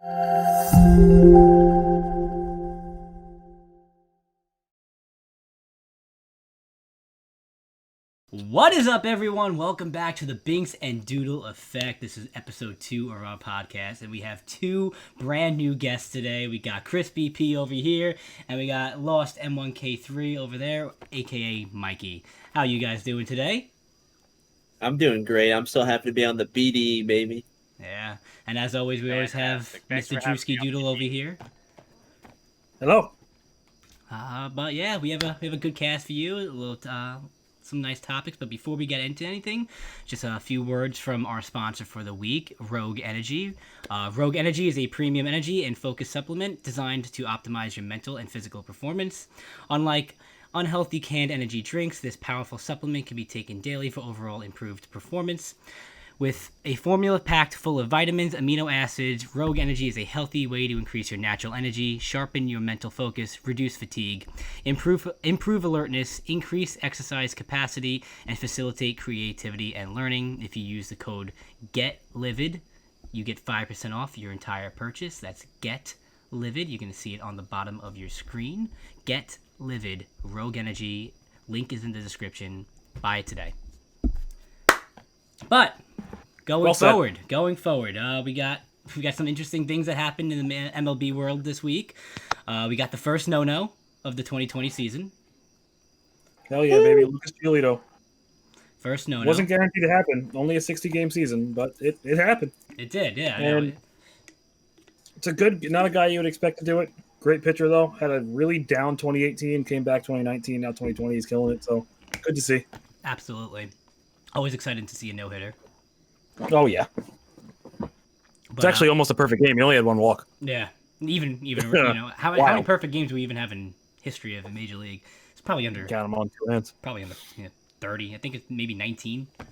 What is up, everyone? Welcome back to the Binkz and Doodle Effect. This is episode 2 of our podcast, and we have 2 brand new guests today. We got ChrisBP over here, and we got Lost M1K3 over there, aka Mikey. How you guys doing today? I'm doing great. I'm so happy to be on the BD, baby. Yeah, and as always, we always have Mr. DrewskiDoodle over here. Hello. But yeah, we have a good cast for you. A little some nice topics, but before we get into anything, just a few words from our sponsor for the week, Rogue Energy. Rogue Energy is a premium energy and focus supplement designed to optimize your mental and physical performance. Unlike unhealthy canned energy drinks, this powerful supplement can be taken daily for overall improved performance. With a formula packed full of vitamins, amino acids, Rogue Energy is a healthy way to increase your natural energy, sharpen your mental focus, reduce fatigue, improve alertness, increase exercise capacity, and facilitate creativity and learning. If you use the code GETLIVID, you get 5% off your entire purchase. That's GETLIVID. You can see it on the bottom of your screen. GETLIVID, Rogue Energy. Link is in the description. Buy it today. But going forward, we got some interesting things that happened in the MLB world this week. We got the first no-no of the 2020 season. Hell yeah, baby. Lucas Giolito. First no-no. Wasn't guaranteed to happen. Only a 60-game season, but it happened. It did, yeah. And it's not a guy you would expect to do it. Great pitcher, though. Had a really down 2018, came back 2019, now 2020. He's killing it, so good to see. Absolutely. Always excited to see a no-hitter. Oh, yeah. It's actually almost a perfect game. He only had one walk. Yeah. Even how many perfect games do we even have in history of the Major League? It's probably under... Count them on 2 hands. Probably under 30. I think it's maybe 19. 20,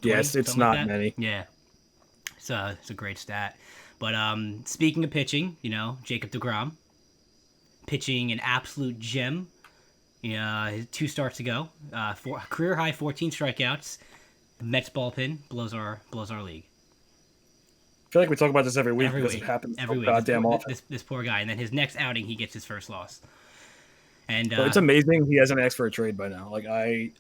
yes, it's not like many. Yeah. It's a great stat. But speaking of pitching, Jacob deGrom, pitching an absolute gem. His 2 starts ago, career high 14 strikeouts. The Mets bullpen blows our league. I feel like we talk about this every week because it happens every week. Goddamn often. This poor guy, and then his next outing, he gets his first loss. And it's amazing he hasn't asked for a trade by now. Like, I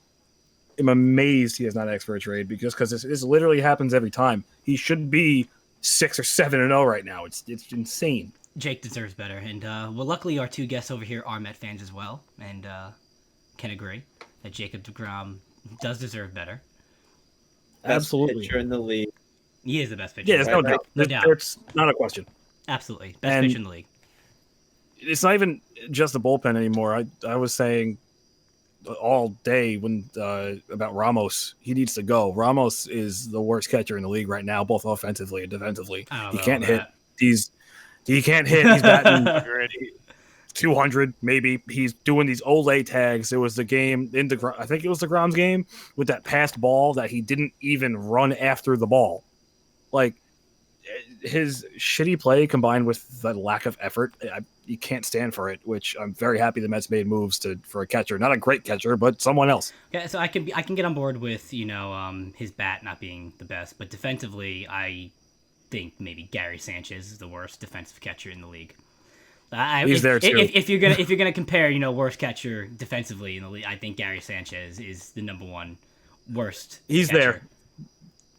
am amazed he has not asked for a trade because this literally happens every time. He should be 6 or 7-0 right now. It's insane. Jake deserves better, and luckily our 2 guests over here are Met fans as well, and can agree that Jacob deGrom does deserve better. Absolutely, pitcher in the league. He is the best pitcher. Yeah, there's no doubt. No doubt. It's not a question. Absolutely, best pitcher in the league. It's not even just the bullpen anymore. I was saying all day about Ramos. He needs to go. Ramos is the worst catcher in the league right now, both offensively and defensively. He can't hit. He can't hit. He's batting 200, maybe. He's doing these Olay tags. It was the game I think it was DeGrom's game with that passed ball that he didn't even run after the ball. Like, his shitty play combined with the lack of effort, you can't stand for it, which I'm very happy the Mets made moves for a catcher. Not a great catcher, but someone else. Okay, so I can get on board with, his bat not being the best, but defensively, I think maybe Gary Sanchez is the worst defensive catcher in the league. He's there too. If you're gonna compare, worst catcher defensively in the league, I think Gary Sanchez is the number 1 worst. He's catcher. there.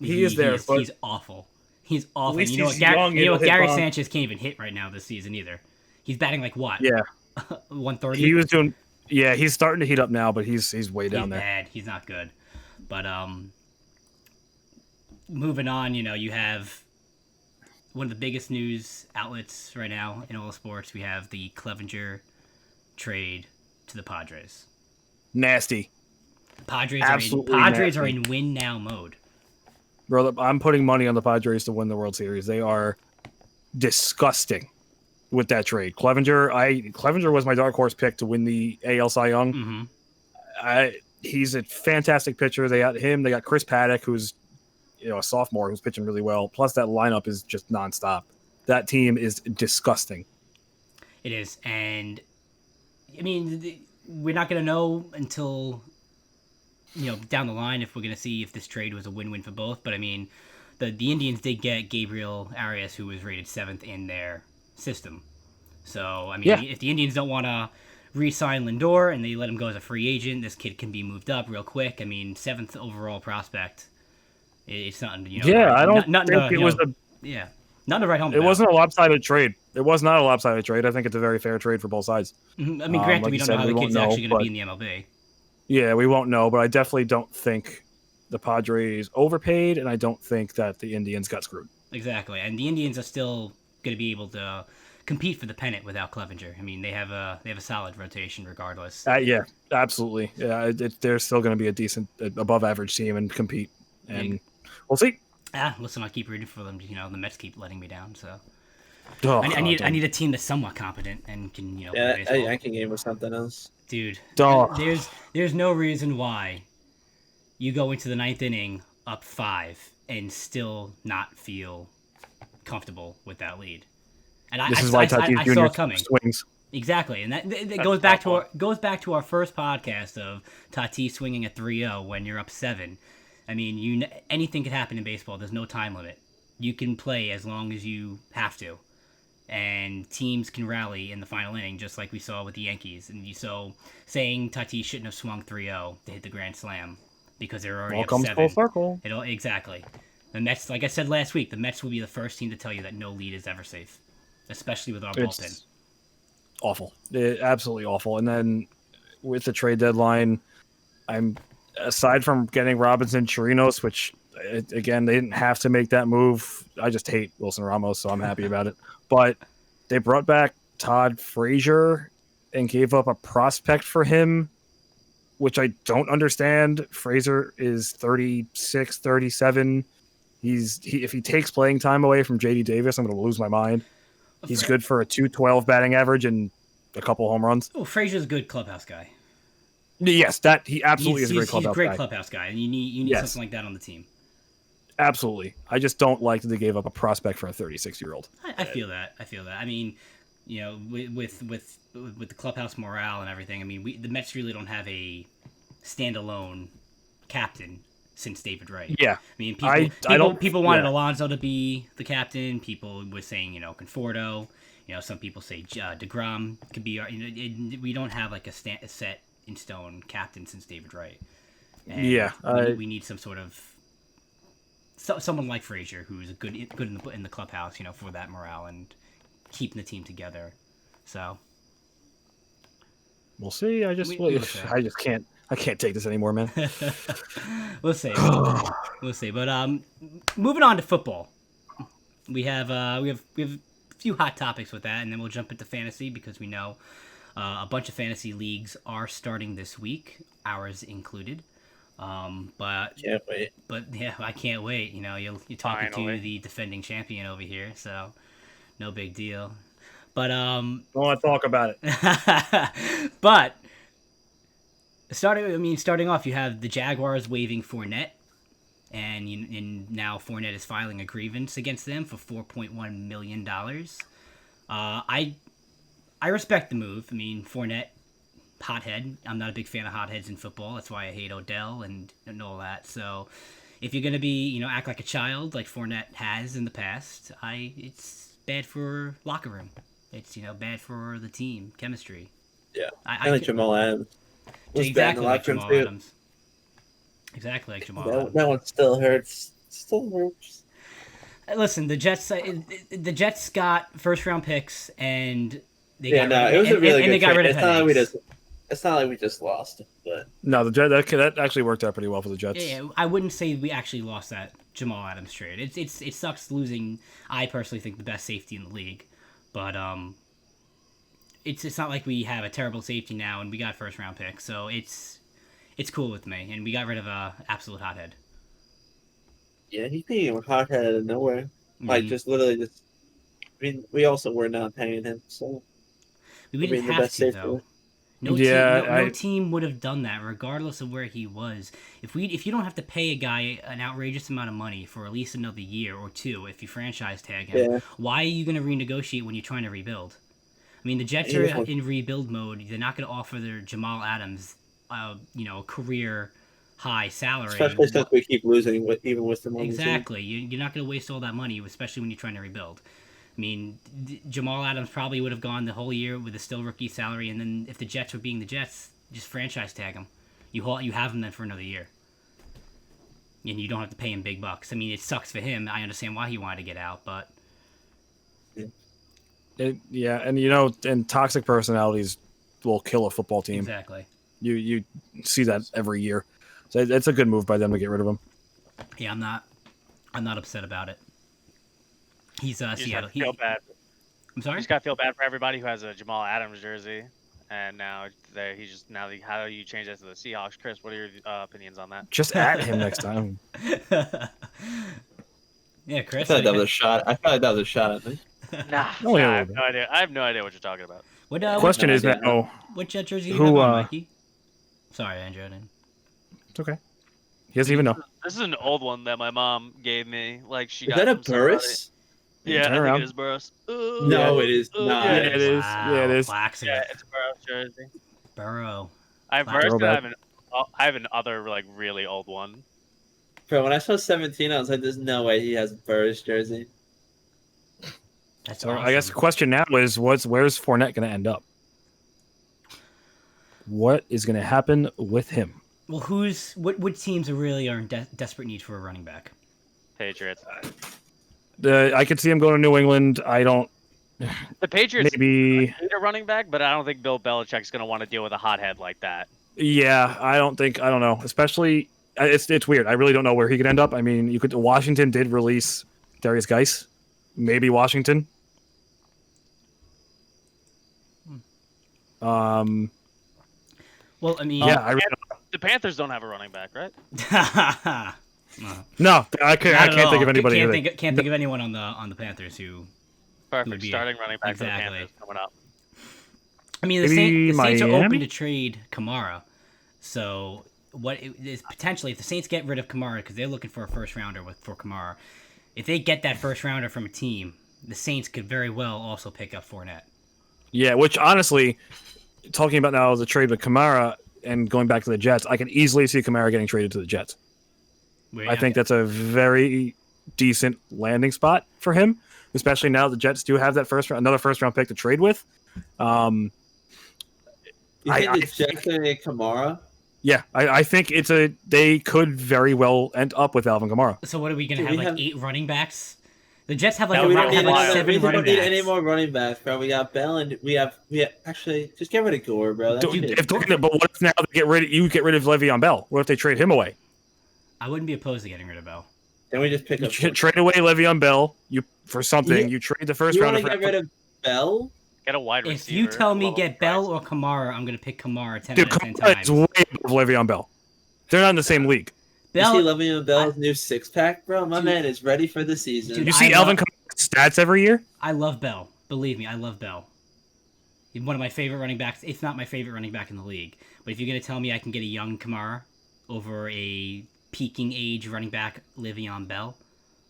He is there. He's awful. He's awful. At least Gary Sanchez can't even hit right now this season either. He's batting like what? Yeah, 130. He was doing. Yeah, he's starting to heat up now, but he's way down there. Bad. He's not good. But moving on, you have one of the biggest news outlets right now in all sports. We have the Clevinger trade to the Padres. Nasty. Padres Absolutely are in win now mode. Bro, I'm putting money on the Padres to win the World Series. They are disgusting with that trade. Clevinger was my dark horse pick to win the AL Cy Young. Mm-hmm. He's a fantastic pitcher. They got him. They got Chris Paddock, who's a sophomore who's pitching really well. Plus, that lineup is just nonstop. That team is disgusting. It is, and I mean, we're not going to know until down the line if we're going to see if this trade was a win-win for both. But I mean, the Indians did get Gabriel Arias, who was rated 7th in their system. So, I mean, Yeah. if the Indians don't want to re-sign Lindor and they let him go as a free agent, this kid can be moved up real quick. I mean, 7th overall prospect. It's nothing, Yeah, I don't think it was yeah, nothing to write home It about. wasn't a lopsided trade. It was not a lopsided trade. I think it's a very fair trade for both sides. I mean, granted, like we you don't know said, how the we kid's won't know, actually going to but- be in the MLB. Yeah, we won't know, but I definitely don't think the Padres overpaid, and I don't think that the Indians got screwed. Exactly, and the Indians are still going to be able to compete for the pennant without Clevinger. I mean, they have a solid rotation regardless. Yeah, absolutely. Yeah, they're still going to be a decent, above average team and compete, and we'll see. Listen, I keep rooting for them. The Mets keep letting me down, so Oh, I need a team that's somewhat competent and can play Yeah, baseball. I can game with something else. Dude, Duh. there's no reason why you go into the 9th inning up 5 and still not feel comfortable with that lead. And This is why Tatis I saw Jr. it coming. swings. Exactly, and that goes back to our first podcast of Tatis swinging at 3-0 when you're up 7. I mean, anything could happen in baseball. There's no time limit. You can play as long as you have to, and teams can rally in the final inning, just like we saw with the Yankees. And saying Tatis shouldn't have swung 3-0 to hit the grand slam because they're already All up comes 7. full circle. Exactly. The Mets, like I said last week, the Mets will be the first team to tell you that no lead is ever safe, especially with our bullpen. It's awful. Absolutely awful. And then with the trade deadline, aside from getting Robinson Chirinos, which again they didn't have to make that move. I just hate Wilson Ramos, so I'm happy about it. But they brought back Todd Frazier and gave up a prospect for him, which I don't understand. Frazier is 36, 37. If he takes playing time away from JD Davis, I'm going to lose my mind. He's good for a 212 batting average and a couple home runs. Oh, Frazier's a good clubhouse guy. Yes, he absolutely is a great clubhouse guy. He's a great clubhouse guy, and you need something like that on the team. Absolutely. I just don't like that they gave up a prospect for a 36-year-old. I feel that. I mean, with the clubhouse morale and everything, I mean, the Mets really don't have a standalone captain since David Wright. Yeah. I mean, people wanted Alonso to be the captain. People were saying, Conforto. Some people say deGrom could be. We don't have like a set in stone captain since David Wright. And we need some sort of someone like Frazier who's good in the clubhouse, for that morale and keeping the team together. So we'll see. I just can't. I can't take this anymore, man. We'll see. We'll see. But moving on to football, we have a few hot topics with that, and then we'll jump into fantasy because we know a bunch of fantasy leagues are starting this week, ours included. But Can't wait. But yeah, I can't wait. You're talking to the defending champion over here, so no big deal. But don't want to talk about it. But starting off, you have the Jaguars waiving Fournette, and now Fournette is filing a grievance against them for $4.1 million. I respect the move. I mean, Fournette, hothead. I'm not a big fan of hotheads in football. That's why I hate Odell and all that. So if you're gonna be, act like a child like Fournette has in the past, it's bad for locker room. It's bad for the team chemistry. Yeah, I like Jamal Adams. Exactly like Jamal Adams. Exactly like Jamal Adams. That one still hurts. Still hurts. Listen, the Jets got first round picks and they it was a really good trade. It's not like we just lost, but no, the Jets that actually worked out pretty well for the Jets. Yeah, I wouldn't say we actually lost that Jamal Adams trade. It sucks losing. I personally think the best safety in the league, but it's not like we have a terrible safety now and we got first round picks, so it's cool with me. And we got rid of a absolute hothead. Yeah, he became a hothead out of nowhere. Mm-hmm. Like just literally just. I mean, we also were not paying him, so we didn't have to though. No team would have done that, regardless of where he was. If you don't have to pay a guy an outrageous amount of money for at least another year or two, if you franchise tag him, why are you going to renegotiate when you're trying to rebuild? I mean, the Jets are in rebuild mode. They're not going to offer their Jamal Adams, a career high salary. Especially since we keep losing even with the money. Exactly. You're not going to waste all that money, especially when you're trying to rebuild. I mean, Jamal Adams probably would have gone the whole year with a still rookie salary, and then if the Jets were being the Jets, just franchise tag him. You have him then for another year. And you don't have to pay him big bucks. I mean, it sucks for him. I understand why he wanted to get out, but... and toxic personalities will kill a football team. Exactly. You see that every year. So it's a good move by them to get rid of him. Yeah, I'm not upset about it. He's Seattle. Feel bad. I'm sorry. You just gotta feel bad for everybody who has a Jamal Adams jersey, and now how do you change that to the Seahawks? Chris, what are your opinions on that? Just at him next time. Yeah, Chris. I feel like that was a shot. I feel like that was a shot at me. Nah, Oh, yeah, I have no idea. I have no idea what you're talking about. What Question is now, what Jet jersey do you have on, Mikey? Sorry, Andrew. it's okay. He doesn't even know. This is an old one that my mom gave me. Like she Is got that a from somebody. Burris? Yeah, Turn I around. think it is Burris. No, it is not. Yeah, it is. Wow, Yeah, it is. Waxing Yeah, it. it's a Burris jersey. Burrow. I have Wow. Burris, and Throwback. I have another like really old one. Bro, when I saw 17, I was like, "There's no way he has a Burris jersey." That's So awesome. I guess the question now is, where's Fournette going to end up? What is going to happen with him? Well, what teams really are in desperate need for a running back? Patriots. I could see him going to New England. I don't. The Patriots Maybe. need a running back, but I don't think Bill Belichick's going to want to deal with a hothead like that. Yeah, I don't know. Especially, it's weird. I really don't know where he could end up. I mean, Washington did release Darius Geis. Maybe Washington. Well, I mean, Yeah, I really don't. The Panthers don't have a running back, right? No, I can't think of anybody. Can't think of anyone on the Panthers who. Perfect. Would be Starting running back exactly. for the Panthers coming up. I mean, the Maybe Saints are Miami? open to trade Kamara. So what is potentially if the Saints get rid of Kamara because they're looking for a first rounder for Kamara, if they get that first rounder from a team, the Saints could very well also pick up Fournette. Yeah, which honestly, talking about now the trade with Kamara and going back to the Jets, I can easily see Kamara getting traded to the Jets. I think that's a very decent landing spot for him, especially now the Jets do have that another first round pick to trade with. You think it's Jets going to get Kamara? Yeah, I think they could very well end up with Alvin Kamara. So what are we going to Dude, have, 8 running backs? The Jets have We don't need 7 running need backs. any more running backs, bro. We got Bell and we have actually just get rid of Gore, bro. But what if now you get rid of Le'Veon Bell? What if they trade him away? I wouldn't be opposed to getting rid of Bell. Then we just pick You up. trade away Le'Veon Bell for something. Yeah. You trade the first You round. want to get rid of Bell? Get a wide If receiver. you tell me level get Bell price. or Kamara, I'm going to pick Kamara 10 Dude, out of 10 Kamara times. is way above Le'Veon Bell. They're not in the same league. Bell, You see Le'Veon Bell's new six-pack, bro? My man is ready for the season. Dude, You see I Alvin love- Kamara's stats every year? I love Bell. Believe me, I love Bell. He's one of my favorite running backs. It's not my favorite running back in the league. But if you're going to tell me I can get a young Kamara over a peaking age running back, Le'Veon Bell,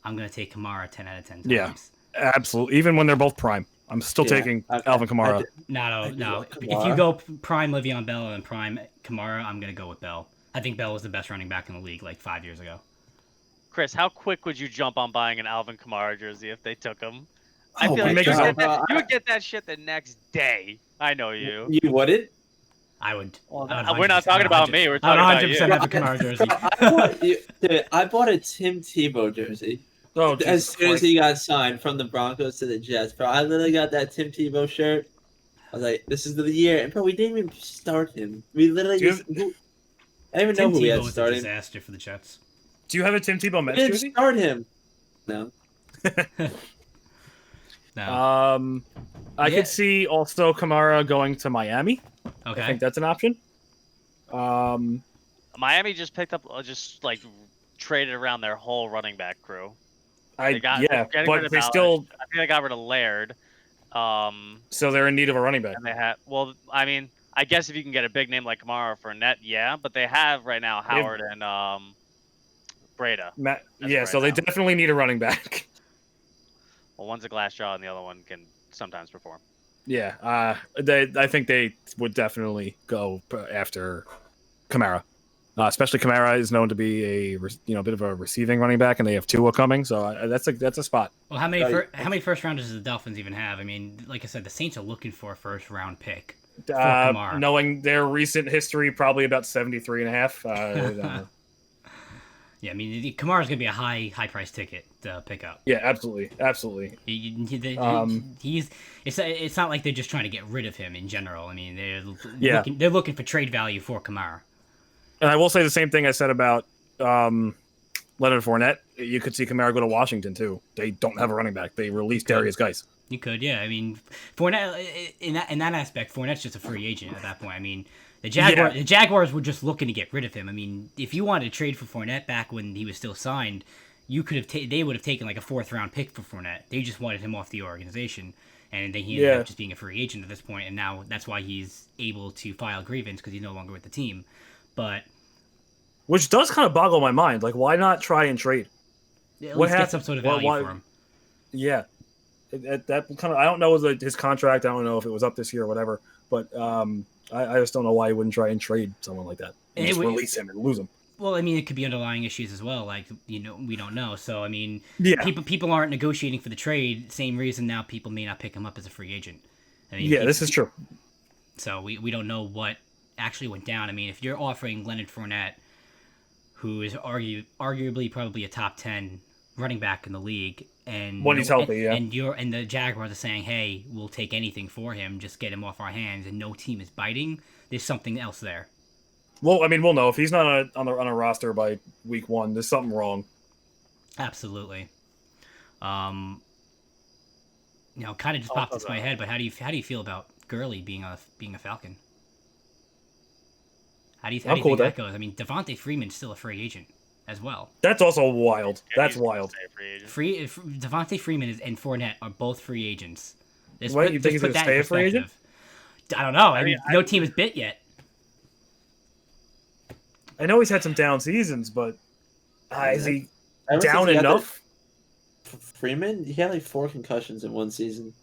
I'm going to take Kamara 10 out of 10 times. Yeah. Absolutely. Even when they're both prime, I'm still Yeah, taking Alvin Kamara. No. love If Kamara. you go prime Le'Veon Bell and prime Kamara, I'm going to go with Bell. I think Bell was the best running back in the league like 5 years ago. Chris, how quick would you jump on buying an Alvin Kamara jersey if they took him? I Oh feel my like you God, would, bro. get that shit the next day. I know you. You wouldn't? I would. We're not talking about me. We're talking about you. 100% have a Kamara jersey. Dude, I bought a Tim Tebow jersey Oh, as Jesus soon as Christ. he got signed from the Broncos to the Jets, bro. I literally got that Tim Tebow shirt. I was like, "This is the year," and bro, we didn't even start him. We literally Dude. just. I don't even Tim know who we Tebow had was a starting. disaster for the Jets. Do you have a Tim Tebow We Mets didn't jersey? start him. No. No. I Yeah. could see also Kamara going to Miami. I Okay. think that's an option. Miami just picked up, traded around their whole running back crew. But getting rid they of Ballard. still, I think they got rid of Laird. so they're in need of a running back. And they had, I mean, I guess if you can get a big name like Kamara for net, yeah, but they have right now Howard and Breda. So they definitely need a running back. Well, one's a glass jaw and the other one can sometimes perform. Yeah, I think they would definitely go after Kamara. Especially Kamara is known to be a bit of a receiving running back, and they have Tua coming, so that's a spot. Well, how many first rounders does the Dolphins even have? I mean, like I said, the Saints are looking for a first round pick for Kamara. Knowing their recent history, probably about 73.5. Yeah, I mean, Kamara's gonna be a high price ticket to pick up. Yeah, absolutely. It's not like they're just trying to get rid of him in general. I mean, they're looking for trade value for Kamara. And I will say the same thing I said about Leonard Fournette. You could see Kamara go to Washington too. They don't have a running back. They released Darius Geis. You could, yeah. I mean, Fournette in that aspect, Fournette's just a free agent at that point. I mean, the Jaguars were just looking to get rid of him. I mean, if you wanted to trade for Fournette back when he was still signed, you could have they would have taken like a 4th round pick for Fournette. They just wanted him off the organization, and then he ended up just being a free agent at this point. And now that's why he's able to file grievance because he's no longer with the team. But which does kind of boggle my mind. Like, why not try and trade? At least get some sort of value for him. Yeah, that kind of I don't know his contract. I don't know if it was up this year or whatever, but I just don't know why he wouldn't try and trade someone like that and just release him and lose him. Well, I mean, it could be underlying issues as well. Like, we don't know. So, I mean, people aren't negotiating for the trade. Same reason now people may not pick him up as a free agent. I mean, this is true. So we don't know what actually went down. I mean, if you're offering Leonard Fournette, who is arguably probably a top 10 running back in the league, and when he's healthy, and the Jaguars are saying, hey, we'll take anything for him, just get him off our hands, and no team is biting, there's something else there. Well, I mean, we'll know if he's not on a roster by week 1. There's something wrong. Absolutely. Kind of just popped into my head, but how do you feel about Gurley being a Falcon? How do you think that goes? I mean, Devontae Freeman's still a free agent as well. That's also wild. That's wild. Devontae Freeman and Fournette are both free agents. What, you think he's going to stay a free agent? I don't know. I mean, no team is bit yet. I know he's had some down seasons, but is he down enough? Freeman, he had like 4 concussions in one season.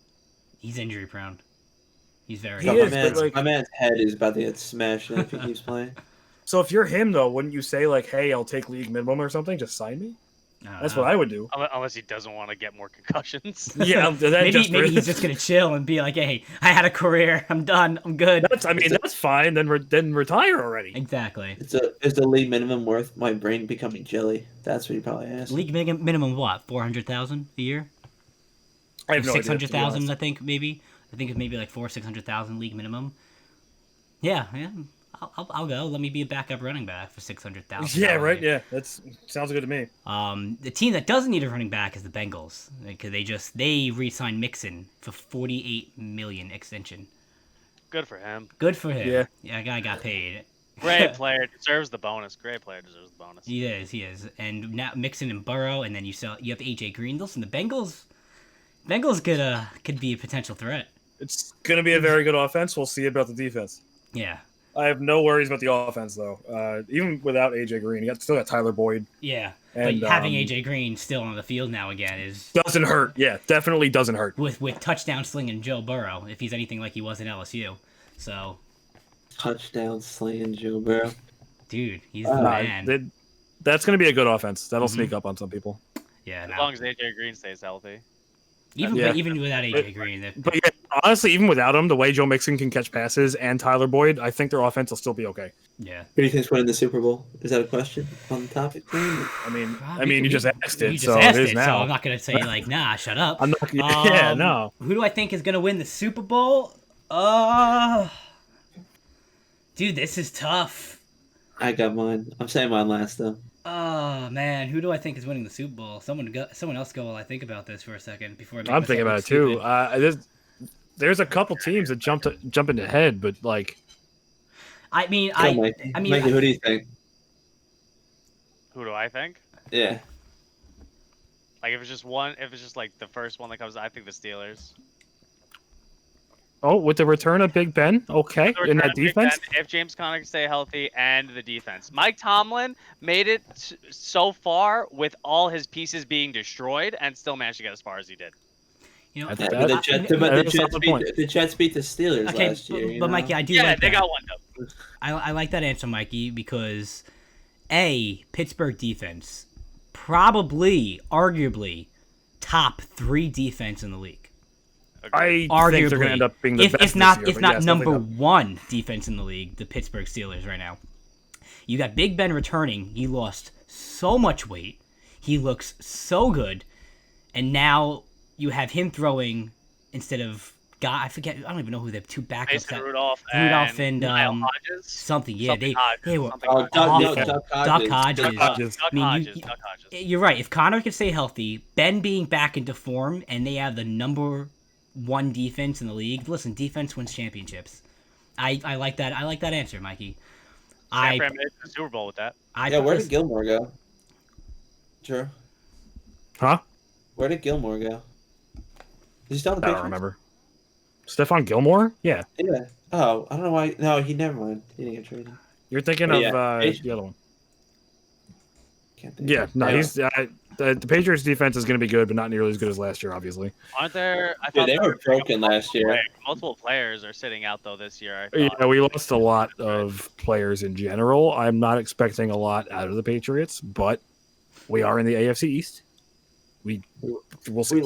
He's injury prone. He's very. My man's head is about to get smashed if he keeps playing. So if you're him, though, wouldn't you say like, "Hey, I'll take league minimum or something. Just sign me." That's what I would do. Unless he doesn't want to get more concussions. Yeah, maybe he's just gonna chill and be like, "Hey, I had a career. I'm done. I'm good." That's fine. Then retire already. Exactly. Is the league minimum worth my brain becoming jelly? That's what you probably asked. League minimum what? 400,000 a year? I have no 600,000. I think maybe. I think it's maybe like 600,000 league minimum. Yeah. I'll go. Let me be a backup running back for 600,000. Yeah, right. Yeah, that sounds good to me. The team that doesn't need a running back is the Bengals, because they re-signed Mixon for $48 million extension. Good for him. Yeah, that guy got paid. Great player, deserves the bonus. Great player deserves the bonus. He is. And now Mixon and Burrow, and then you have AJ Green. Listen, the Bengals could be a potential threat. It's going to be a very good offense. We'll see about the defense. Yeah. I have no worries about the offense, though. Even without AJ Green, you still got Tyler Boyd. Yeah, and, but having AJ Green still on the field now again doesn't hurt. Yeah, definitely doesn't hurt. With touchdown slinging Joe Burrow, if he's anything like he was in LSU, so touchdown slinging Joe Burrow, dude, he's the man. That's going to be a good offense. That'll sneak up on some people. Yeah, as long as AJ Green stays healthy. Even without AJ Green, but yeah, honestly, even without him, the way Joe Mixon can catch passes and Tyler Boyd, I think their offense will still be okay. Yeah. Who do you think's winning the Super Bowl? Is that a question on the topic? I mean, you just asked it, so it is now. So I'm not gonna say like, nah, shut up. I'm not. Yeah, no. Who do I think is gonna win the Super Bowl? Dude, this is tough. I got mine. I'm saying mine last though. Oh man, who do I think is winning the Super Bowl? Someone else go while I think about this for a second before I'm thinking about it too. There's a couple teams that jump into head, but like, Mikey, who do you think? Who do I think? Yeah. Like if it's just like the first one that comes, I think the Steelers. Oh, with the return of Big Ben, okay, in that defense. If James Conner can stay healthy and the defense, Mike Tomlin made it so far with all his pieces being destroyed and still managed to get as far as he did. You know, the Jets beat the Steelers last year. But Mikey, I do. Yeah, like they that. got one though. I like that answer, Mikey, because Pittsburgh defense, probably, arguably, top 3 defense in the league. I Arguably, think they're going to end up being the best if not, this year, if but not yes, number definitely 1 defense in the league, the Pittsburgh Steelers right now. You got Big Ben returning. He lost so much weight. He looks so good, and now you have him throwing instead of I forget. I don't even know who the 2 backups. Mason Rudolph and Kyle Hodges. something. Yeah, Something they were Hodges, Oh, something Duck awful. Hodges. Duck Hodges. Duck I mean, Hodges. Duck Hodges. You're right. If Connor can stay healthy, Ben being back into form, and they have the number 1 defense in the league. Listen, defense wins championships. I like that. I like that answer, Mikey. San Fran made the Super Bowl with that. Where did Gilmore go? Drew? Huh? Where did Gilmore go? Is he still on the I Patriots? don't remember. Stephon Gilmore? Yeah. Yeah. Oh, I don't know why. No, he never went. He didn't get traded. You're thinking Oh, of yeah. the other one. Can't think Yeah, of it. no, he's the Patriots defense is going to be good, but not nearly as good as last year, obviously. Aren't there? I Dude, thought they there were broken last year. multiple players are sitting out though this year. I Yeah, thought. we lost a lot of players in general. I'm not expecting a lot out of the Patriots, but we are in the AFC East. We'll see.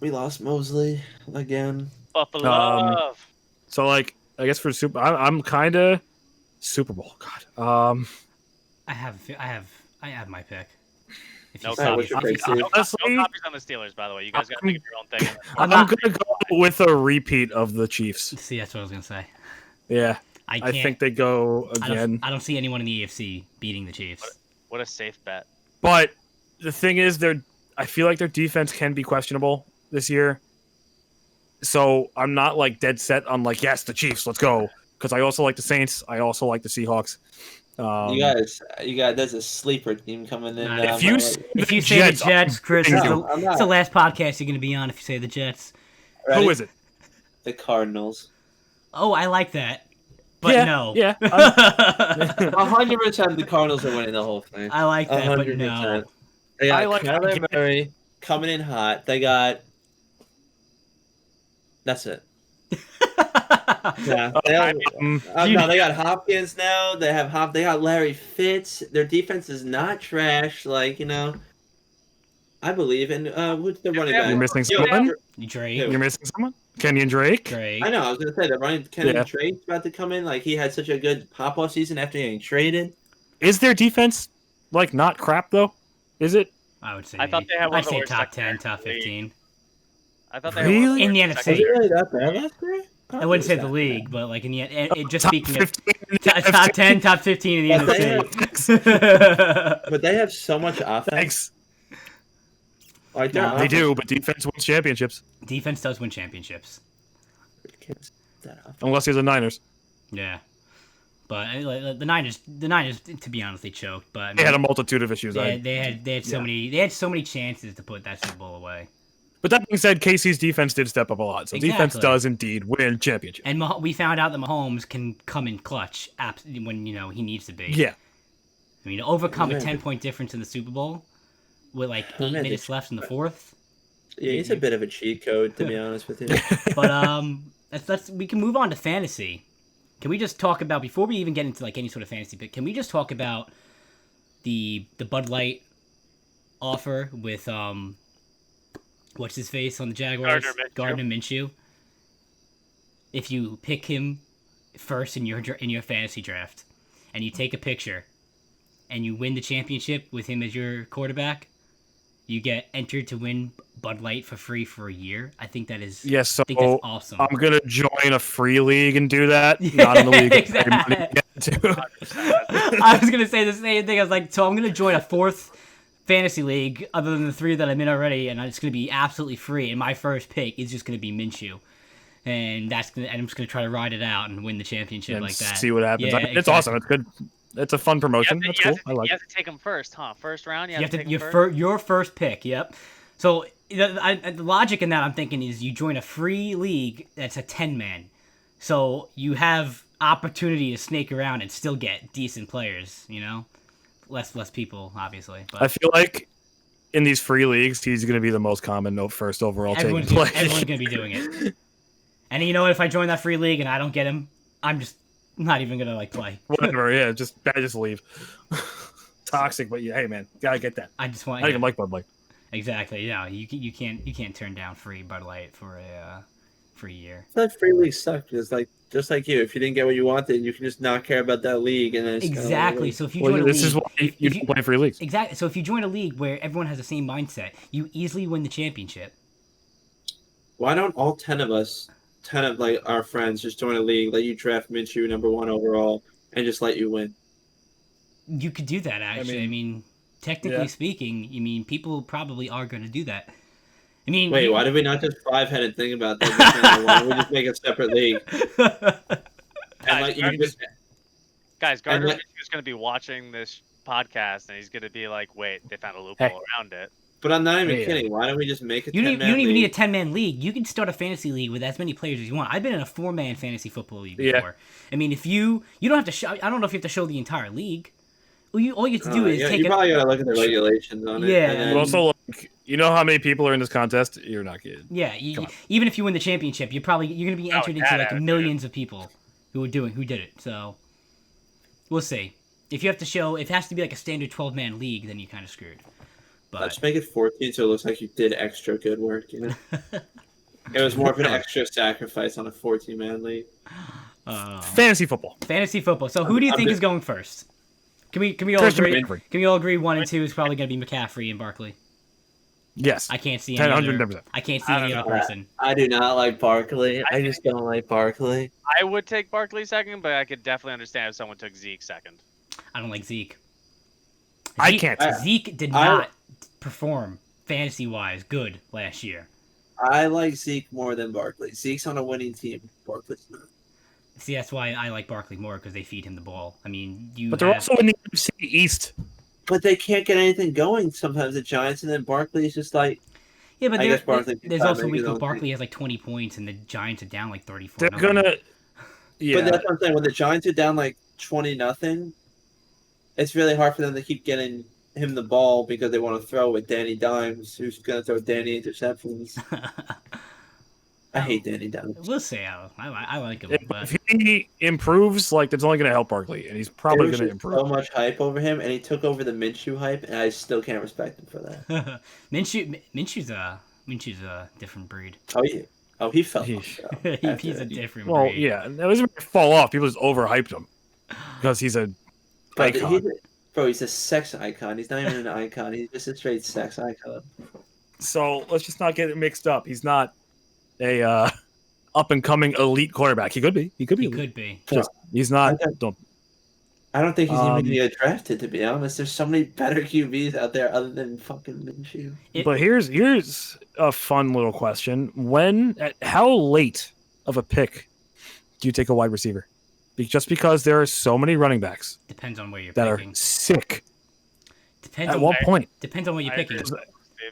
We lost Mosley again. Buffalo Um, love. So, like, I guess for Super, I'm kind of Super Bowl. God, I have my pick. If No you Alright, see- what's your if you- pick, Steve? No honestly, copies on the Steelers, by the way. You guys got to think of your own thing. I'm I'm not- gonna go with a repeat of the Chiefs. See, that's what I was gonna say. Yeah, I I can't. think they go I don't, again. I don't see anyone in the AFC beating the Chiefs. What a safe bet. But the thing is, I feel like their defense can be questionable this year. So I'm not like dead set on like, yes, the Chiefs, let's go. Because I also like the Saints. I also like the Seahawks. You guys, there's a sleeper team coming in. Nah, If you my say way. If you the say Jets, the Jets, Chris, No, it's I'm the, not. it's the last podcast you're gonna be on if you say the Jets. Ready? Who is it? The Cardinals. Oh, I like that, but yeah, no. Yeah. 100% the Cardinals are winning the whole thing. I like that, but 100%. no. They got I like- Kyler Murray coming in hot. They got. That's it. Yeah. They have, no, they got Hopkins now. They have They got Larry Fitz. Their defense is not trash. Like I believe in who's the running back? You're missing Yo, someone? Drake. Who? You're missing someone? Kenyon Drake? Drake. I know. I was gonna say that running Kenny Yeah. Drake's about to come in. Like he had such a good pop-off season after getting traded. Is their defense like not crap though? Is it? I would say. I thought they had one I'd of the say worst top 10, secondaries top in the league. 15. I thought they had one of Really? In the worst NFC. Was secondaries. it really that bad last year? I wouldn't say the league, but like in the it just Top speaking of 15 in the top 10, top 15 in the But they NFC. But they have so much offense. Thanks. Like No, They do, but defense wins championships. Defense does win championships. Unless he's the Niners. Yeah, but like, the Niners, to be honest, they choked. But I mean, They had a multitude of issues. they had so many chances to put that Super Bowl away. But that being said, KC's defense did step up a lot. So defense Exactly. does indeed win championships. And we found out that Mahomes can come in clutch when he needs to be. Yeah. I mean, to overcome a Man. 10-point difference in the Super Bowl with like Oh, 8 man, minutes left in the fourth. Yeah, he's a bit of a cheat code, to be honest with you. But we can move on to fantasy. Can we just talk about, before we even get into like any sort of fantasy pick, can we just talk about the Bud Light offer with what's his face on the Jaguars? Gardner Minshew. If you pick him first in your fantasy draft, and you take a picture, and you win the championship with him as your quarterback, you get entered to win Bud Light for free for a year. I think that is. Yes, so I think that's awesome. I'm going to join a free league and do that. Not in the league. Exactly. I was gonna say the same thing. I was like, so I'm gonna join a fourth fantasy league other than the 3 that I'm in already, and it's gonna be absolutely free. And my first pick is just gonna be Minshew, and I'm just gonna try to ride it out and win the championship And like that. see what happens. Yeah, I mean, it's exactly. awesome. It's good. It's a fun promotion. That's cool. I like You it. have to take him first, huh? First round, you have to take him your first. your first pick. Yep. So the logic in that I'm thinking is you join a free league that's a 10-man, so you have opportunity to snake around and still get decent players. Less people obviously. But I feel like in these free leagues, he's going to be the most common first overall taken everyone's play. gonna be doing it. And you know what? If I join that free league and I don't get him, I'm just not even gonna play. Whatever. Yeah, I just leave. toxic, but yeah, hey man, gotta get that. I just want. I don't even like Bud Light. Exactly. Yeah. You can't turn down free Bud Light for a year. That free league sucked because just like you, if you didn't get what you wanted, you can just not care about that league and then it's Exactly. So if you Well, join a this league, is why you don't play free leagues. exactly. So if you join a league where everyone has the same mindset, you easily win the championship. Why don't all 10 of us, 10 of like our friends, just join a league, let you draft Minshew #1 overall, and just let you win? You could do that actually. I mean technically yeah. speaking, people probably are going to do that. I mean, Wait, why did we not just five-head and think about that? Why don't we just make a separate league? And like you just Guys, Gardner like- Minshew's going to be watching this podcast, and he's going to be like, "Wait, they found a loophole around it." But I'm not even Yeah. kidding. Why don't we just make a you 10-man don't even need a league? 10-man league. You can start a fantasy league with as many players as you want. I've been in a 4-man fantasy football league before. I mean, if you don't have to show. I don't know if you have to show the entire league. All you have to do is yeah, take you probably gotta look at the regulations on it. Yeah, and then- But also, like, you know how many people are in this contest? You're not kidding. Yeah, Come on. even if you win the championship, you're going to be entered into that like attitude. millions of people who did it. So we'll see. If you have to show, if it has to be like a standard 12-man league, then you're kind of screwed. But Let's make it 14 so it looks like you did extra good work. You know, it was more of an extra sacrifice on a 14-man league. Fantasy football. fantasy football. So who do you I'm think just- is going first? Can we all Christian agree? McCaffrey. Can we all agree 1 and 2 is probably going to be McCaffrey and Barkley? Yes. I can't see any other. 110%. I can't see any other person. I do not like Barkley. I just don't like Barkley. I would take Barkley second, but I could definitely understand if someone took Zeke second. I don't like Zeke. I can't. Zeke did not perform fantasy-wise good last year. I like Zeke more than Barkley. Zeke's on a winning team. Barkley's not. See, that's why I like Barkley more because they feed him the ball. I mean, But they're also in the NFC East. But they can't get anything going sometimes, the Giants, and then Barkley is just like, yeah, but I guess Barkley there's can also a make week his where own Barkley has like 20 points and the Giants are down like 34. They're gonna. Yeah. but that's what I'm saying. When the Giants are down like 20-0, it's really hard for them to keep getting him the ball because they want to throw with Danny Dimes, who's going to throw Danny interceptions. I hate Danny Dimes. We'll see. I like him, but If he improves, like that's only going to help Barkley, and he's probably There was going to just improve. so much hype over him, and he took over the Minshew hype, and I still can't respect him for that. Minshew's a different breed. He fell Heesh. off. though, after He's a that. different Well, breed. yeah, that doesn't fall off. People just overhyped him because he's a But icon. he's a sex icon. He's not even an icon. He's just a straight sex icon. So let's just not get it mixed up. He's not a up and coming elite quarterback. He could be. He could be. He elite. could be. Just- he's not. Don't. I don't think he's even Um, going to get drafted, to be honest. There's so many better QBs out there other than fucking Minshew. But here's a fun little question: how late of a pick do you take a wide receiver? Just because there are so many running backs Depends on where you're that picking. are sick. Depends At on what point? Depends on what you're I picking. agree.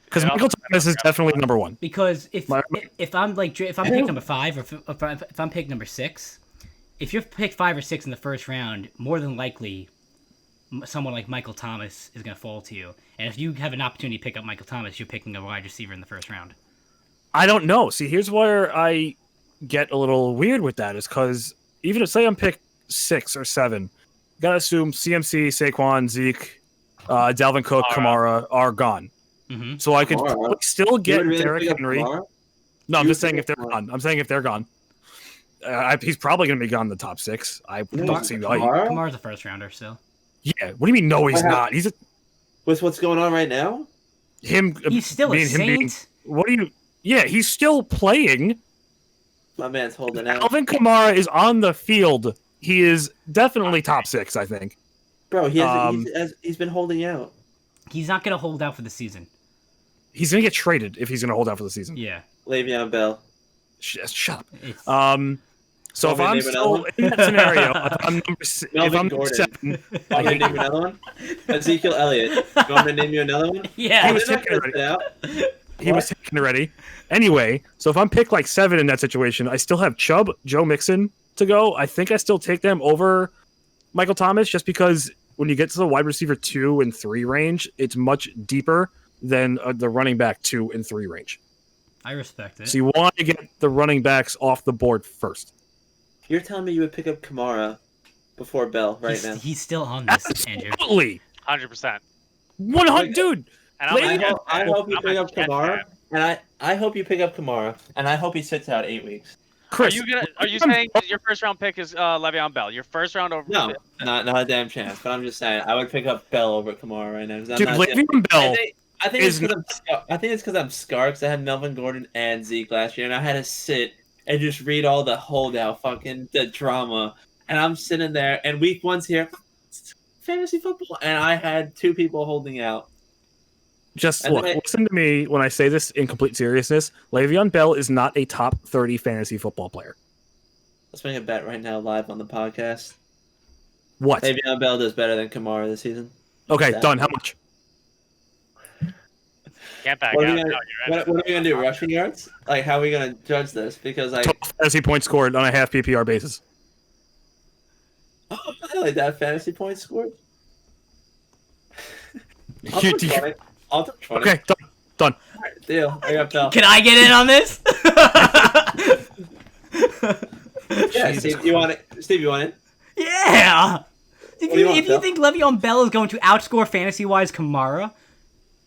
Because Michael Thomas is definitely number one. Because if My- I'm pick number 5 or if I'm pick number 6, if you're pick 5 or 6 in the first round, more than likely someone like Michael Thomas is going to fall to you. And if you have an opportunity to pick up Michael Thomas, you're picking a wide receiver in the first round. I don't know. See, here's where I get a little weird with that is because even if say I'm pick 6 or 7, gotta assume CMC, Saquon, Zeke, Dalvin Cook, Kamara are gone. Mm-hmm. So I could Kamara? probably still You get would really Derrick pick up Henry. Kamara? No, I'm You just would saying pick if they're up gone. I'm saying if they're gone. He's probably going to be gone in the top 6. I You don't would see pick why. Kamara? Kamara's a first rounder, so Yeah. What do you mean? No, he's Wow. not. He's With what's going on right now? he's still a being him being- Saint. What do you? Yeah, he's still playing. My man's holding out. Alvin Kamara is on the field. He is definitely top 6, I think. Bro, he's been holding out. He's not going to hold out for the season. He's going to get traded if he's going to hold out for the season. Yeah. Le'Veon Bell. Shut up. It's, So if Want me to I'm name still another in that scenario, if I'm if Melvin I'm number Gordon. 7, Want me to name another one? Ezekiel Elliott. You want me to name you another one? yeah. He was They're not taken gonna sit out. he was taken already. Anyway, so if I'm pick like 7 in that situation, I still have Chubb, Joe Mixon to go. I think I still take them over Michael Thomas just because when you get to the wide receiver 2 and 3 range, it's much deeper than the running back 2 and 3 range. I respect it. So you want to get the running backs off the board first. You're telling me you would pick up Kamara before Bell right now? He's still on this, Andrew. Absolutely. 100%. 100, dude. And I hope you I'm pick a up Jets Kamara, fan. and I hope you pick up Kamara, and I hope he sits out 8 weeks. Chris, Are you saying that your first round pick is Le'Veon Bell? Your first round over? No, not a damn chance. But I'm just saying, I would pick up Bell over Kamara right now. 'Cause I'm dude, not Le'Veon Bell I think it's is because I'm scarred because I had Melvin Gordon and Zeke last year, and I had to sit and just read all the holdout the drama, and I'm sitting there, and week 1's here, fantasy football, and I had 2 people holding out. just And look. then Listen to me when I say this in complete seriousness. Le'Veon Bell is not a top 30 fantasy football player. Let's make a bet right now, live on the podcast. What? Le'Veon Bell does better than Kamara this season. Okay, That- done. How much? Can't back What out. are we No, gonna, you're right. what are we gonna do? Rushing yards? Like, how are we gonna judge this? Because like, Total fantasy points scored on a half PPR basis. oh, I like that fantasy points scored. I'll You- do 20. I'll do 20. Okay, done. All right, deal. I got Bell. Can I get in on this? Yeah, Jesus Steve, you want it? Steve, you want it? Yeah. If What do you want, you Bill? think Le'Veon Bell is going to outscore fantasy-wise Kamara,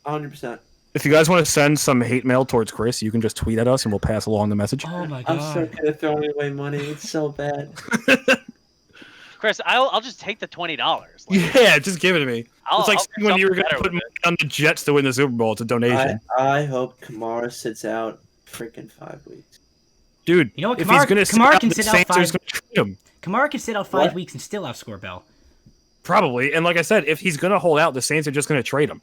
100%. If you guys want to send some hate mail towards Chris, you can just tweet at us and we'll pass along the message. oh my I'm so god. good at throwing away money. It's so bad. Chris, I'll just take the $20. Yeah, just give it to me. It's like I'll do when you were something going to better put with money on the Jets to win the Super Bowl. It's a donation. I hope Kamara sits out freaking 5 weeks. Dude, You know what, if Kamara- he's going to Kamara sit can out, the sit out Saints are 5 just going to trade him. Kamara can sit out 5 What? weeks and still outscore Bell. Probably. And like I said, if he's going to hold out, the Saints are just going to trade him.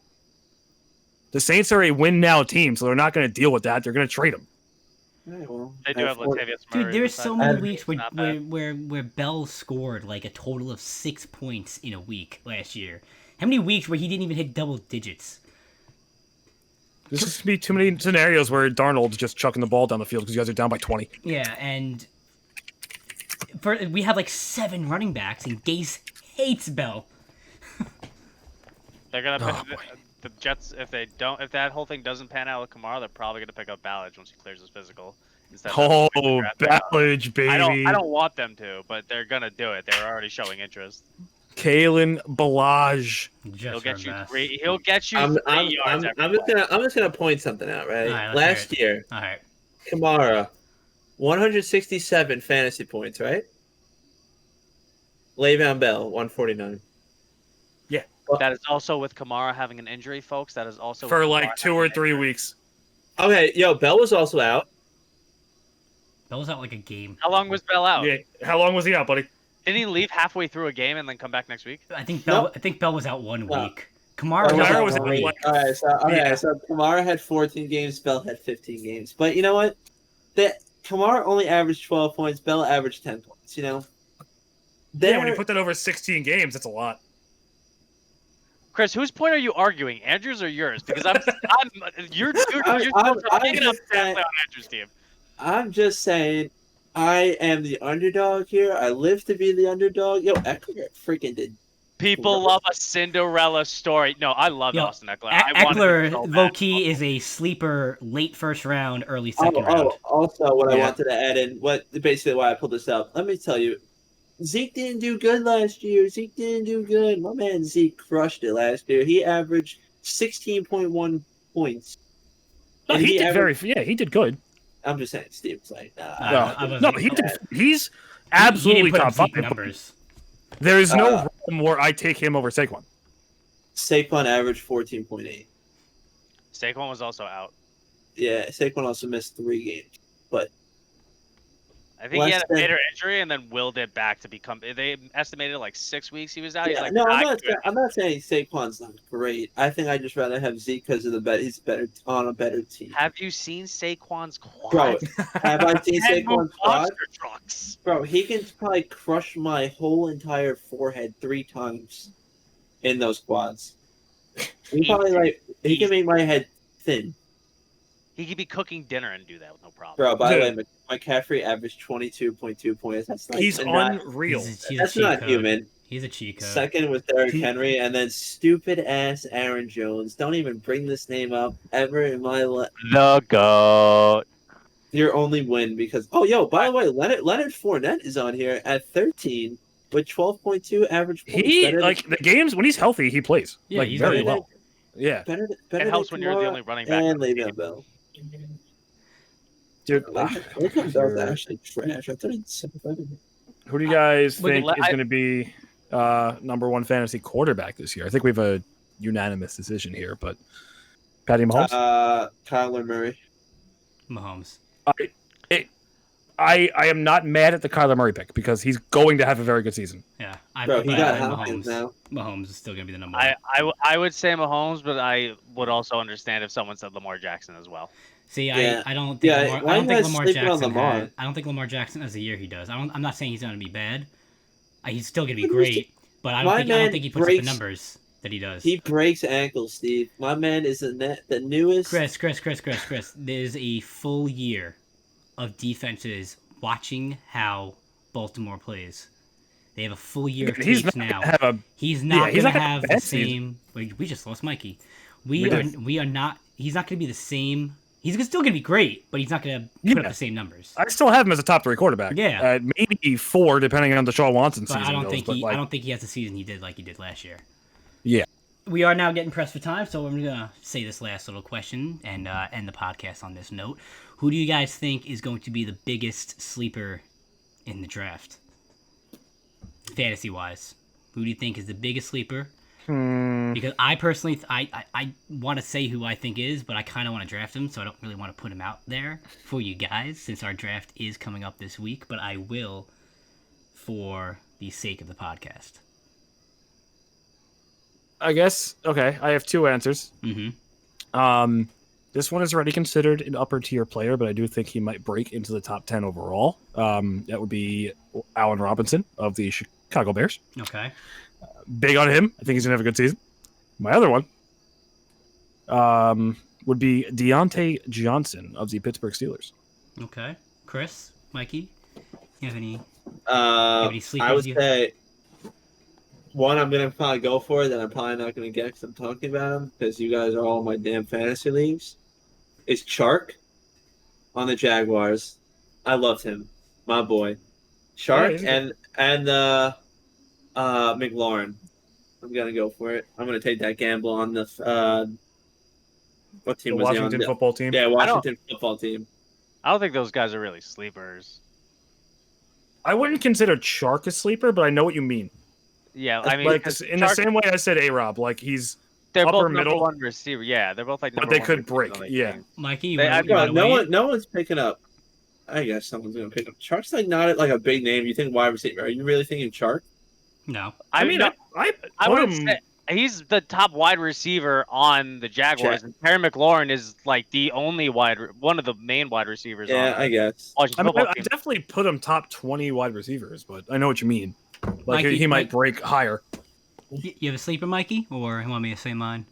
The Saints are a win-now team, so they're not going to deal with that. They're going to trade him. All right, well, They do have Latavius Murray. Dude, there's so besides many that. weeks It's not bad. where Bell scored like a total of 6 points in a week last year. How many weeks where he didn't even hit double digits? There's just going to be too many scenarios where Darnold's just chucking the ball down the field because you guys are down by 20. Yeah, and we have like 7 running backs, and Gase hates Bell. They're gonna Oh, pick, the Jets if that whole thing doesn't pan out with Kamara, they're probably gonna pick up Ballage once he clears his physical. Instead Oh, of Ballage, baby. I don't want them to, but they're gonna do it. They're already showing interest. Kalen Ballage. He'll Just get our you best. 3. He'll get you 3 yards. every I'm just gonna point something out, right? All right, let's Last hear year, All right. Kamara, 167 fantasy points, right? Le'Veon Bell, 149. That is also with Kamara having an injury, folks. That is also For with like Kamara 2 having or an 3 injury. weeks. Okay, yo, Bell was also out. Bell was out like a game. How long was Bell out? Yeah. How long was he out, buddy? Didn't he leave halfway through a game and then come back next week? I think Bell. Nope. I think Bell was out 1 No. week. Kamara Kamara was was out out 3. like- All right, Yeah. so Kamara had 14 games, Bell had 15 games. But you know what? Kamara only averaged 12 points, Bell averaged 10 points, you know? Yeah, when you put that over 16 games, that's a lot. Chris, whose point are you arguing, Andrew's or yours? Because you're I'm taking up just Stanley saying- on Andrew's team. I'm just saying, I am the underdog here. I live to be the underdog. Yo, Eckler freaking did. People love a Cinderella story. No, I love Yo, Austin Eckler. I wanted him so Eckler, bad. low key, is a sleeper, late first round, early second round. Also, what I Yeah. wanted to add in, basically why I pulled this up. Let me tell you, Zeke didn't do good last year. Zeke didn't do good. My man Zeke crushed it last year. He averaged 16.1 points. No, And he did averaged- he did good. I'm just saying, Steve's like, I No, wasn't- he did. He's He absolutely didn't put up top Zeke 5. numbers. There is no room where I take him over Saquon. Saquon averaged 14.8. Saquon was also out. Yeah, Saquon also missed 3 games. But I think he had a Less than- major injury and then willed it back to become. They estimated like 6 weeks he was out. He's yeah, like, no, "I I'm can do it." not saying Saquon's not great. I think I'd just rather have Zeke because of he's better on a better team. Have you seen Saquon's Bro, quad? have I seen 10 Saquon's quad? monster trucks. Bro, he can probably crush my whole entire forehead 3 times in those quads. He can make my head thin. He could be cooking dinner and do that with no problem. Bro, by the Dude. way, McCaffrey averaged 22.2 points. That's like He's not, unreal. He's a that's cheat not code. human. He's a cheat code. Second was Derrick He- Henry, and then stupid ass Aaron Jones. Don't even bring this name up ever in my life. The GOAT. Your only win because by the way, Leonard Fournette is on here at 13, with 12.2 average points. He better like the games when he's healthy, he plays Yeah, like he's very good. well. Yeah, better It helps when you're the only running back on and the team. Le'Veon Bell. dude. Le'Veon Bell's actually trash. I thought he'd 75. Who do you guys We can think let- is going to be number one fantasy quarterback this year? I think we have a unanimous decision here, but Patty Mahomes. Kyler Murray. Mahomes. I am not mad at the Kyler Murray pick because he's going to have a very good season. Yeah, Bro, he but got Mahomes. Hopkins now. Mahomes is still gonna be the number one. I would say Mahomes, but I would also understand if someone said Lamar Jackson as well. See, Yeah. I don't think Yeah, Lamar, why I don't you think guys Lamar sleeping on Jackson Lamar? has, I don't think Lamar Jackson has the year he does. I'm not saying he's gonna be bad. He's still gonna be great, but I don't think he puts up the numbers that he does. He breaks ankles, Steve. My man is the newest. Chris. There's a full year of defenses watching how Baltimore plays. They have a full year of tapes now. He's not going to have the same. We just lost Mikey. We are not. He's not going to be the same. He's still going to be great, but he's not going to put up the same numbers. I still have him as a top 3 quarterback. Yeah, maybe 4 depending on the Deshaun Watson but season. I don't think he has the season he did last year. Yeah. We are now getting pressed for time, so I'm gonna say this last little question and end the podcast on this note. Who do you guys think is going to be the biggest sleeper in the draft, fantasy wise? Who do you think is the biggest sleeper? Because I personally, I want to say who I think is, but I kind of want to draft him, so I don't really want to put him out there for you guys since our draft is coming up this week. But I will, for the sake of the podcast. I guess, okay, I have 2 answers. Mm-hmm. This one is already considered an upper tier player, but I do think he might break into the top 10 overall. That would be Allen Robinson of the Chicago Bears. Okay. Big on him. I think he's going to have a good season. My other one would be Deontay Johnson of the Pittsburgh Steelers. Okay. Chris, Mikey, you have any sleepers? I would say one I'm gonna probably go for that I'm probably not gonna get because I'm talking about him because you guys are all in my damn fantasy leagues. Is Chark on the Jaguars? I loved him, my boy. Chark and McLaurin. I'm gonna go for it. I'm gonna take that gamble on the what team The was he on? Washington football team. Yeah, Washington football team. I don't think those guys are really sleepers. I wouldn't consider Chark a sleeper, but I know what you mean. Yeah, I mean, like in the same way I said A-Rob, like he's they're upper both middle, number one receiver. Yeah, they're both like number but they one could break. receivers on Yeah, team. Mikey, No one's picking up. I guess someone's gonna pick up. Chark's like not like a big name. You think wide receiver? Are you really thinking Chark? No. I mean, I would say he's the top wide receiver on the Jaguars, and Terry McLaurin is like the only one of the main wide receivers. Yeah, on I guess. I definitely put him top 20 wide receivers, but I know what you mean. Like Mikey, he might break higher. You have a sleeper, Mikey, or you want me to say mine?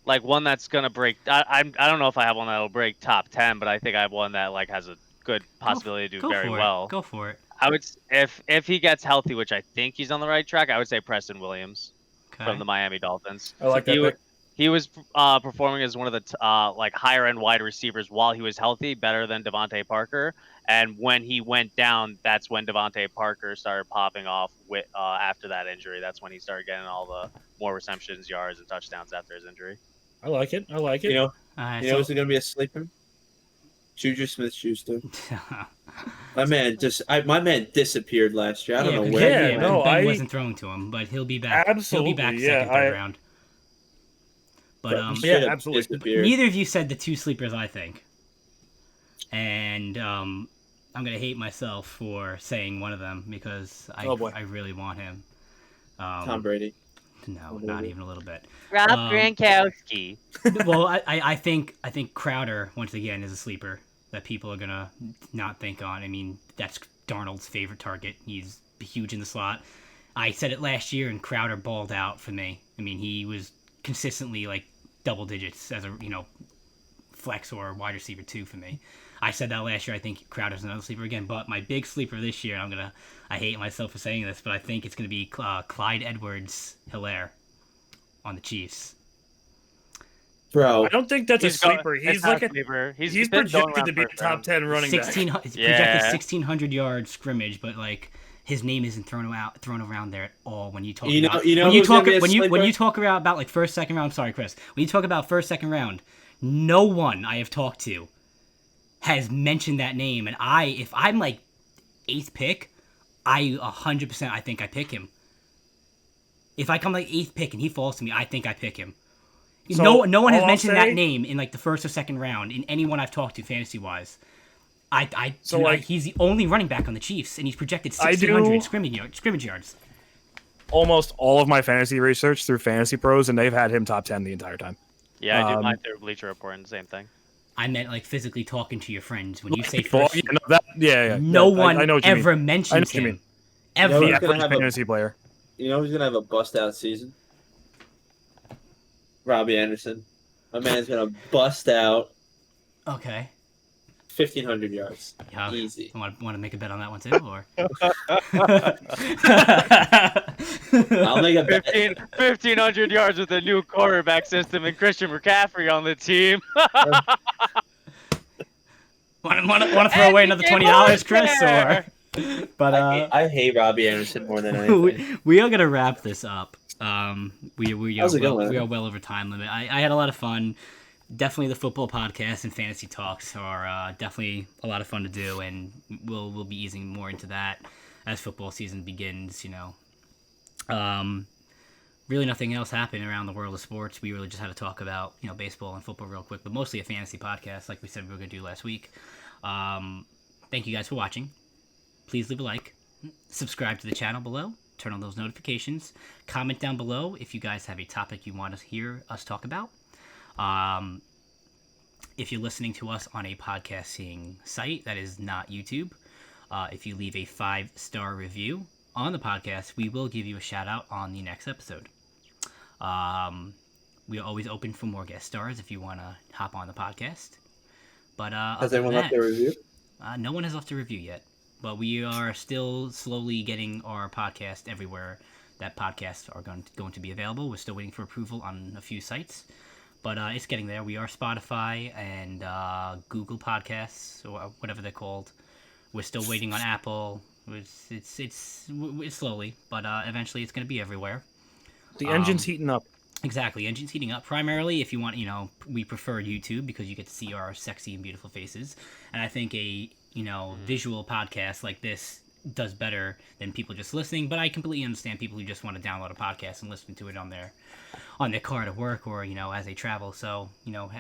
Like one that's gonna break. I don't know if I have one that'll break top 10, but I think I have one that like has a good possibility to do very well. Go for it. I would if he gets healthy, which I think he's on the right track. I would say Preston Williams from the Miami Dolphins. I like that. He was performing as one of the like higher end wide receivers while he was healthy, better than Devontae Parker. And when he went down, that's when Devontae Parker started popping off with after that injury. That's when he started getting all the more receptions, yards, and touchdowns after his injury. I like it. You know, is it gonna be a sleeper? Juju Smith-Schuster. My man disappeared last year. I don't know where. Ben wasn't throwing to him, but he'll be back. Absolutely, he'll be back second, third round. But absolutely. Neither of you said the 2 sleepers, I think, and I'm gonna hate myself for saying one of them because I really want him. Tom Brady. No, not even a little bit. Rob Gronkowski. Well, I think Crowder once again is a sleeper that people are gonna not think on. I mean, that's Darnold's favorite target. He's huge in the slot. I said it last year, and Crowder balled out for me. I mean, he was consistently like double digits as a flex or wide receiver 2 for me. I said that last year. I think Crowder's another sleeper again. But my big sleeper this year, I hate myself for saying this, but I think it's gonna be Clyde Edwards-Helaire on the Chiefs. Bro, I don't think that's a sleeper. He's like a sleeper. He's projected to be a top 10 running back. Projected 1,600 yard scrimmage, but like his name isn't thrown around there at all when you talk You know- about you know when you who's talk gonna be a when sleeper? you talk about like first, second round. I'm sorry, Chris. When you talk about first, second round, no one I have talked to has mentioned that name, and if I'm like 8th pick, I 100% I think I pick him. If I come like 8th pick and he falls to me, I think I pick him. So, no one has all I'll mentioned that say- name in like the first or second round in anyone I've talked to fantasy wise. So, like- he's the only running back on the Chiefs, and he's projected I 1,600 do- scrimmage yards. Almost all of my fantasy research through Fantasy Pros, and they've had him top 10 the entire time. Yeah, I do Um, mine through Bleacher Report and the same thing. I meant like physically talking to your friends when you say Well, first. yeah, no, that, yeah. No that- one I know what you mean. ever I know mentions what you him. mean. Ever. No, The he's gonna average have a- fantasy player. You know who's gonna have a bust out season? Robbie Anderson. My man's gonna bust out Okay. 1,500 yards. Yeah. Easy. Want to make a bet on that one too, or? I'll make a bet. 1,500 yards with a new quarterback system and Christian McCaffrey on the team. Want to throw away another $20, Chris, or? But I hate Robbie Anderson more than anything. we are gonna wrap this up. We How's it going? are well over time limit. I had a lot of fun. Definitely the football podcast and fantasy talks are definitely a lot of fun to do, and we'll be easing more into that as football season begins. You know, really nothing else happened around the world of sports. We really just had to talk about baseball and football real quick, but mostly a fantasy podcast, like we said we were gonna do last week. Thank you guys for watching. Please leave a like, subscribe to the channel below, turn on those notifications, comment down below if you guys have a topic you want to hear us talk about. If you're listening to us on a podcasting site that is not YouTube, if you leave a 5-star review on the podcast, we will give you a shout out on the next episode. We are always open for more guest stars if you want to hop on the podcast. But Has anyone left their review? no one has left a review yet, but we are still slowly getting our podcast everywhere that podcasts are going to be available. We're still waiting for approval on a few sites, but it's getting there. We are Spotify and Google Podcasts, or whatever they're called. We're still waiting on Apple. It's slowly, but eventually it's going to be everywhere. The engine's heating up. Exactly, engine's heating up. Primarily, if you want, we prefer YouTube because you get to see our sexy and beautiful faces. And I think a, visual podcast like this does better than people just listening. But I completely understand people who just want to download a podcast and listen to it on their car to work or, as they travel. So,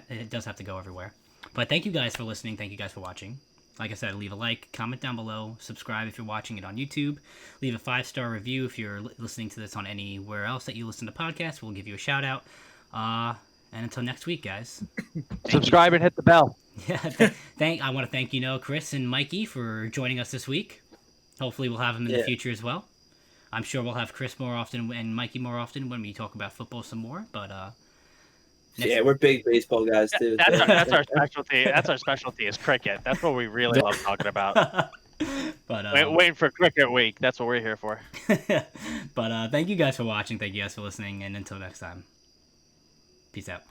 it does have to go everywhere. But thank you guys for listening. Thank you guys for watching. Like I said, leave a like, comment down below, subscribe if you're watching it on YouTube, leave a 5-star review if you're listening to this on anywhere else that you listen to podcasts. We'll give you a shout out. And until next week, guys. Subscribe and hit the bell. Yeah, I want to thank Chris and Mikey for joining us this week. Hopefully, we'll have them in the future as well. I'm sure we'll have Chris more often and Mikey more often when we talk about football some more. But Yeah, we're big baseball guys too. That's our specialty. That's our specialty is cricket. That's what we really love talking about. but Waiting for cricket week. That's what we're here for. but thank you guys for watching. Thank you guys for listening. And until next time, peace out.